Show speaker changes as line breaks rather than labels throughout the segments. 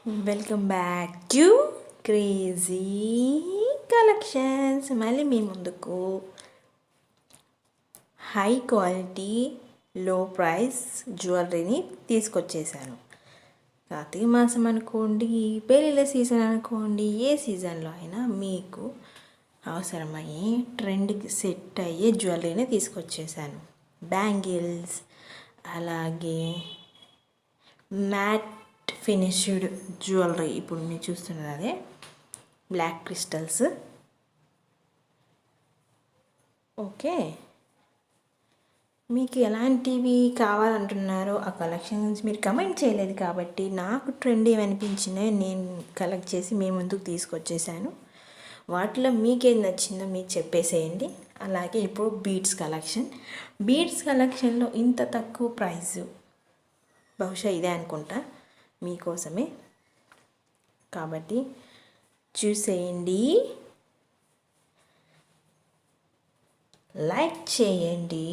Welcome back to crazy collections. మళ్ళీ మీ ముందుకు high quality లో ప్రైస్ జ్యువెలరీని తీసుకొచ్చేసాను. కార్తీక మాసం అనుకోండి, పెళ్ళిళ్ళ సీజన్ అనుకోండి, ఏ సీజన్లో అయినా మీకు అవసరమయ్యే ట్రెండ్కి సెట్ అయ్యే జ్యువెలరీని తీసుకొచ్చేసాను. బ్యాంగిల్స్, అలాగే మ్యాట్ ఫినిష్డ్ జ్యువెలరీ. ఇప్పుడు మీరు చూస్తున్నది అదే బ్లాక్ క్రిస్టల్స్. ఓకే, మీకు ఎలాంటివి కావాలంటున్నారో ఆ కలెక్షన్స్ మీరు కమెంట్ చేయలేదు కాబట్టి నాకు ట్రెండ్ ఏమనిపించినాయో నేను కలెక్ట్ చేసి మీ ముందుకు తీసుకొచ్చేసాను. వాటిలో మీకేం నచ్చిందో మీకు చెప్పేసేయండి. అలాగే ఇప్పుడు బీడ్స్ కలెక్షన్లో ఇంత తక్కువ ప్రైస్ బహుశా ఇదే అనుకుంటా, మీకోసమే కాబట్టి చూసేయండి, లైక్ చేయండి,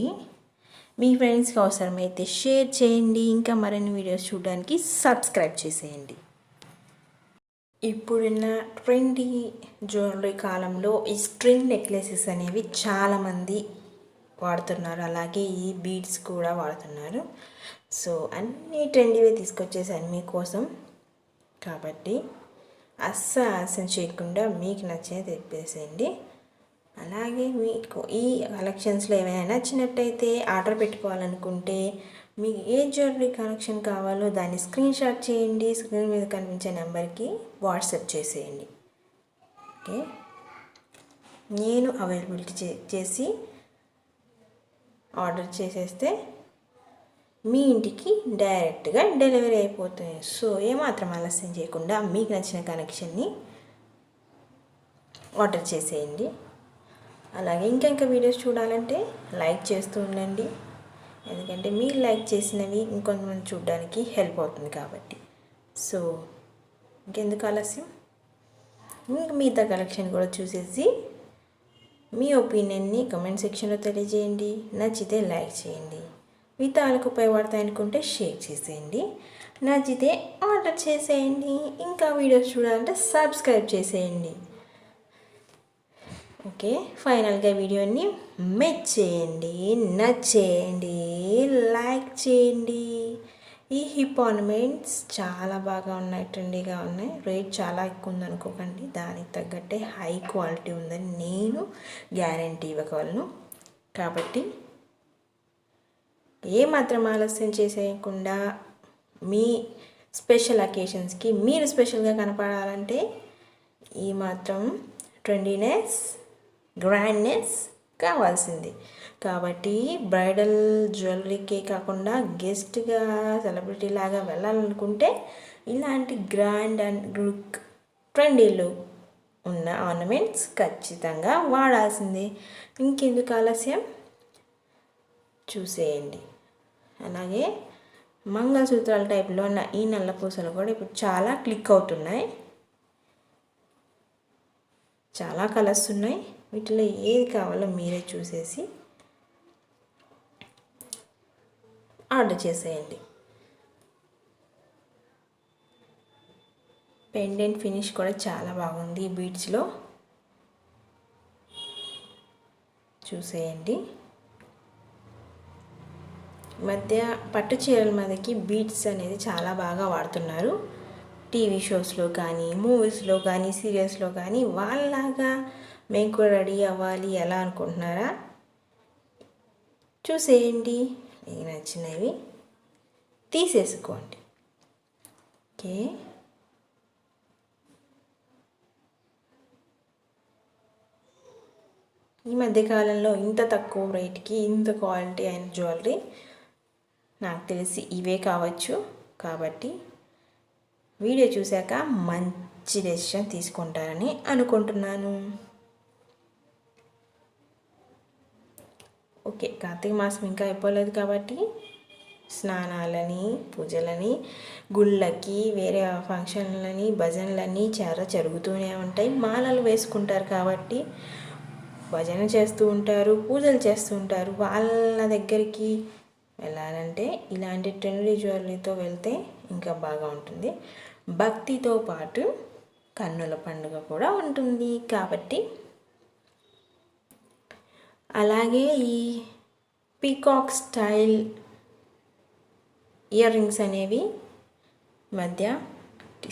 మీ ఫ్రెండ్స్కి అవసరమైతే షేర్ చేయండి, ఇంకా మరిన్ని వీడియోస్ చూడడానికి సబ్స్క్రైబ్ చేసేయండి. ఇప్పుడున్న ట్రెండీ జ్యువెలరీ కాలంలో ఈ స్ట్రింగ్ నెక్లెసెస్ అనేవి చాలామంది వాడుతున్నారు, అలాగే ఈ బీడ్స్ కూడా వాడుతున్నారు. సో అన్నీ ట్రెండీవే తీసుకొచ్చేసాను మీకోసం కాబట్టి అస్సలు చేయకుండా మీకు నచ్చినవి తెప్పేసేయండి. అలాగే మీకు ఈ కలెక్షన్స్లో ఏమైనా నచ్చినట్టయితే ఆర్డర్ పెట్టుకోవాలనుకుంటే మీకు ఏ జ్యువెలరీ కలెక్షన్ కావాలో దాన్ని స్క్రీన్ షాట్ చేయండి, స్క్రీన్ మీద కనిపించే నెంబర్కి వాట్సాప్ చేసేయండి. ఓకే, నేను అవైలబిలిటీ చేసి ఆర్డర్ చేసేస్తే మీ ఇంటికి డైరెక్ట్గా డెలివరీ అయిపోతుంది. సో ఏమాత్రం ఆలస్యం చేయకుండా మీకు నచ్చిన కనెక్షన్ని ఆర్డర్ చేసేయండి. అలాగే ఇంకా వీడియోస్ చూడాలంటే లైక్ చేస్తూ ఉండండి, ఎందుకంటే మీరు లైక్ చేసినవి ఇంకొంతమంది చూడడానికి హెల్ప్ అవుతుంది కాబట్టి. సో ఇంకెందుకు ఆలస్యం, మీకు మిగతా కలెక్షన్ కూడా చూసేసి మీ ఒపీనియన్ని కమెంట్ సెక్షన్లో తెలియజేయండి. నచ్చితే లైక్ చేయండి, మీ తాలకు ఉపయోగపడతాయి అనుకుంటే షేర్ చేసేయండి, నచ్చితే ఆర్డర్ చేసేయండి, ఇంకా వీడియోస్ చూడాలంటే సబ్స్క్రైబ్ చేసేయండి. ఓకే, ఫైనల్గా వీడియోని మెచ్చేయండి, నచ్చేయండి, లైక్ చేయండి. ఈ హిప్ ఆర్నమెంట్స్ చాలా బాగా ఉన్నాయి, ట్రెండీగా ఉన్నాయి. రేట్ చాలా ఎక్కువ ఉందనుకోకండి, దానికి తగ్గట్టే హై క్వాలిటీ ఉందని నేను గ్యారంటీ ఇవ్వగలను. కాబట్టి ఏమాత్రం ఆలస్యం చేసేయకుండా మీ స్పెషల్ అకేషన్స్కి మీరు స్పెషల్గా కనపడాలంటే ఈ మాత్రం ట్రెండీనెస్, గ్రాండ్నెస్ కావాల్సింది. కాబట్టి బ్రైడల్ జ్యువెలరీకే కాకుండా గెస్ట్గా, సెలబ్రిటీ లాగా వెళ్ళాలనుకుంటే ఇలాంటి గ్రాండ్ అండ్ లుక్, ట్రెండీలో ఉన్న ఆర్నమెంట్స్ ఖచ్చితంగా వాడాల్సిందే. ఇంకెందుకు ఆలస్యం, చూసేయండి. అలాగే మంగళసూత్రాల టైప్లో ఉన్న ఈ నల్ల పూసలు కూడా ఇప్పుడు చాలా క్లిక్ అవుతున్నాయి, చాలా కలర్స్ ఉన్నాయి. వీటిలో ఏది కావాలో మీరే చూసేసి ఆర్డర్ చేసేయండి. పెండెంట్ ఫినిష్ కూడా చాలా బాగుంది ఈ బీడ్స్లో, చూసేయండి. మధ్య పట్టు చీరల మీదకి బీడ్స్ అనేది చాలా బాగా వాడుతున్నారు. టీవీ షోస్లో కానీ, మూవీస్లో కానీ, సీరియల్స్లో కానీ వాళ్ళలాగా మేము కూడా రెడీ అవ్వాలి ఎలా అనుకుంటున్నారా, చూసేయండి, మీకు నచ్చినవి తీసేసుకోండి. ఓకే, ఈ మధ్యకాలంలో ఇంత తక్కువ రేట్కి ఇంత క్వాలిటీ అయిన జ్యువెలరీ నాకు తెలిసి ఇవే కావచ్చు. కాబట్టి వీడియో చూశాక మంచి డెసిషన్ తీసుకుంటారని అనుకుంటున్నాను. ఓకే, కార్తీక మాసం ఇంకా అయిపోలేదు కాబట్టి స్నానాలని, పూజలని, గుళ్ళకి, వేరే ఫంక్షన్లని, భజనలని చాలా జరుగుతూనే ఉంటాయి. మాలలు వేసుకుంటారు కాబట్టి భజన చేస్తూ ఉంటారు, పూజలు చేస్తూ ఉంటారు. వాళ్ళ దగ్గరికి వెళ్ళాలంటే ఇలాంటి ట్రెండీ జ్యువెలరీతో వెళ్తే ఇంకా బాగా ఉంటుంది. భక్తితో పాటు కన్నుల పండుగ కూడా ఉంటుంది కాబట్టి. అలాగే ఈ పీకాక్ స్టైల్ ఇయర్ రింగ్స్ అనేవి మధ్య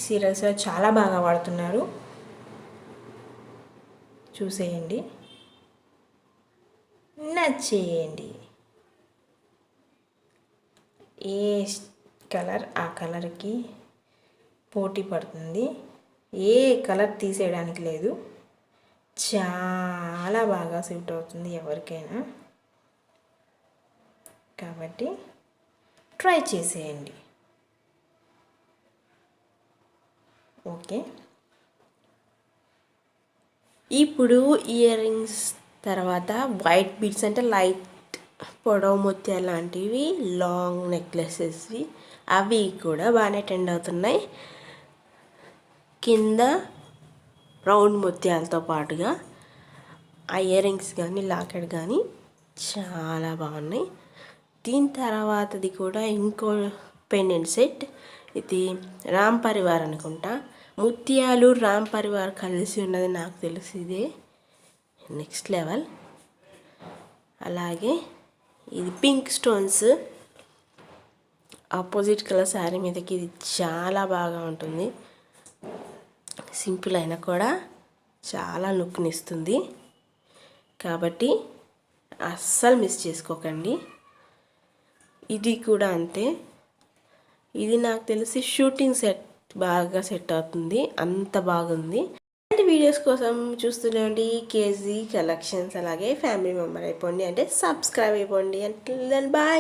సీరియల్స్లో చాలా బాగా వాడుతున్నారు. చూసేయండి, నచ్చేయండి. ఏ కలర్ ఆ కలర్కి పోటీ పడుతుంది, ఏ కలర్ తీసేయడానికి లేదు. చాలా బాగా సూట్ అవుతుంది ఎవరికైనా. కాబట్టి ట్రై చేసేయండి. ఓకే, ఇప్పుడు ఇయర్ రింగ్స్ తర్వాత వైట్ బీడ్స్ అంటే లైట్ పొడవు ముత్యాలు లాంటివి లాంగ్ నెక్లెసెస్వి అవి కూడా బాగానే ట్రెండ్ అవుతున్నాయి. కింద రౌండ్ ముత్యాలతో పాటుగా ఆ ఇయర్ రింగ్స్ కానీ లాకెట్ కానీ చాలా బాగున్నాయి. దీని తర్వాతది కూడా ఇంకో పెండెంట్ సెట్. ఇది రామ్ పరివార్ అనుకుంటా. ముత్యాలు రామ్ పరివార్ కలిసి ఉన్నది నాకు తెలిసి ఇదే నెక్స్ట్ లెవెల్. అలాగే ఇది pink stones opposite colour sari మీదకి ఇది చాలా బాగా ఉంటుంది. సింపుల్ అయినా కూడా చాలా లుక్ని ఇస్తుంది. కాబట్టి అస్సలు మిస్ చేసుకోకండి. ఇది కూడా అంతే. ఇది నాకు తెలిసి షూటింగ్ సెట్ బాగా సెట్ అవుతుంది, అంత బాగుంది. ఇలాంటి వీడియోస్ కోసం చూస్తూనే ఉండి కేజీ కలెక్షన్స్. అలాగే ఫ్యామిలీ మెంబర్ అయిపోండి, అంటే సబ్స్క్రైబ్ అయిపోండి. అంటే బాయ్.